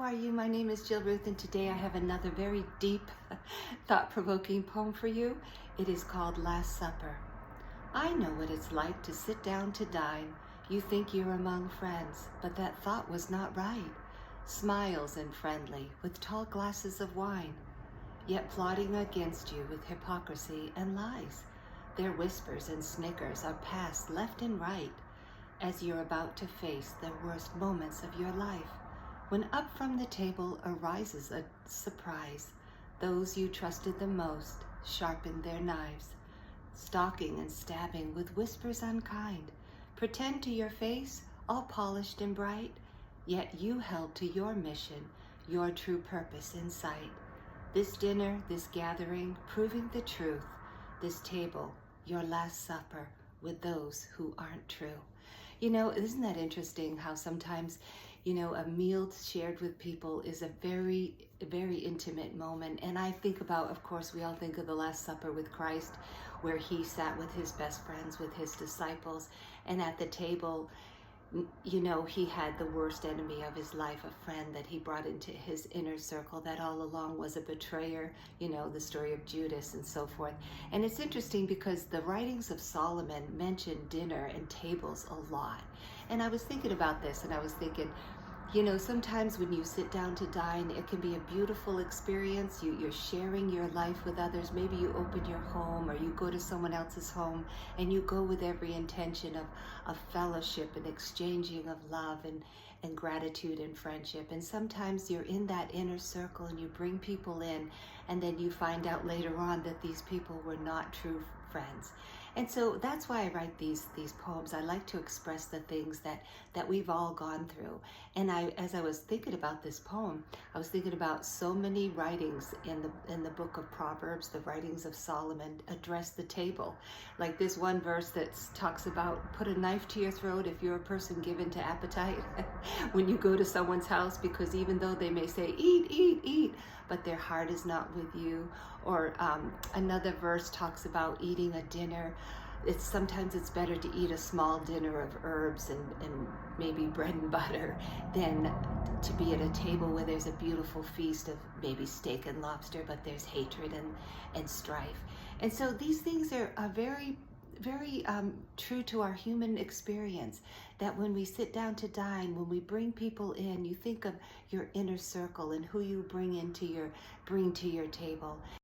are you? My name is Jill Ruth, and today I have another very deep, thought-provoking poem for you. It is called Last Supper. I know what it's like to sit down to dine. You think you're among friends, but that thought was not right. Smiles and friendly, with tall glasses of wine, yet plotting against you with hypocrisy and lies. Their whispers and snickers are passed left and right, as you're about to face the worst moments of your life. When up from the table arises a surprise, those you trusted the most sharpen their knives, stalking and stabbing with whispers unkind, pretend to your face all polished and bright, yet you held to your mission, your true purpose in sight. This dinner, this gathering, proving the truth, this table, your last supper with those who aren't true. You know, isn't that interesting how sometimes, a meal shared with people is a very, very intimate moment. And I think about, of course, we all think of the Last Supper with Christ, where he sat with his best friends, with his disciples, and at the table, he had the worst enemy of his life, a friend that he brought into his inner circle that all along was a betrayer, the story of Judas and so forth. And it's interesting because the writings of Solomon mention dinner and tables a lot. And I was thinking about this, and I was thinking, sometimes when you sit down to dine, it can be a beautiful experience. You're sharing your life with others. Maybe you open your home or you go to someone else's home, and you go with every intention of fellowship and exchanging of love and gratitude and friendship. And sometimes you're in that inner circle and you bring people in, and then you find out later on that these people were not true friends. And so that's why I write these poems. I like to express the things that we've all gone through. And as I was thinking about this poem, I was thinking about so many writings in the book of Proverbs. The writings of Solomon address the table. Like this one verse that talks about put a knife to your throat if you're a person given to appetite when you go to someone's house, because even though they may say eat, eat, eat, but their heart is not with you. Or another verse talks about eating a dinner. Sometimes it's better to eat a small dinner of herbs and maybe bread and butter than to be at a table where there's a beautiful feast of maybe steak and lobster, but there's hatred and strife. And so these things are very, very true to our human experience, that when we sit down to dine, when we bring people in, you think of your inner circle and who you bring to your table.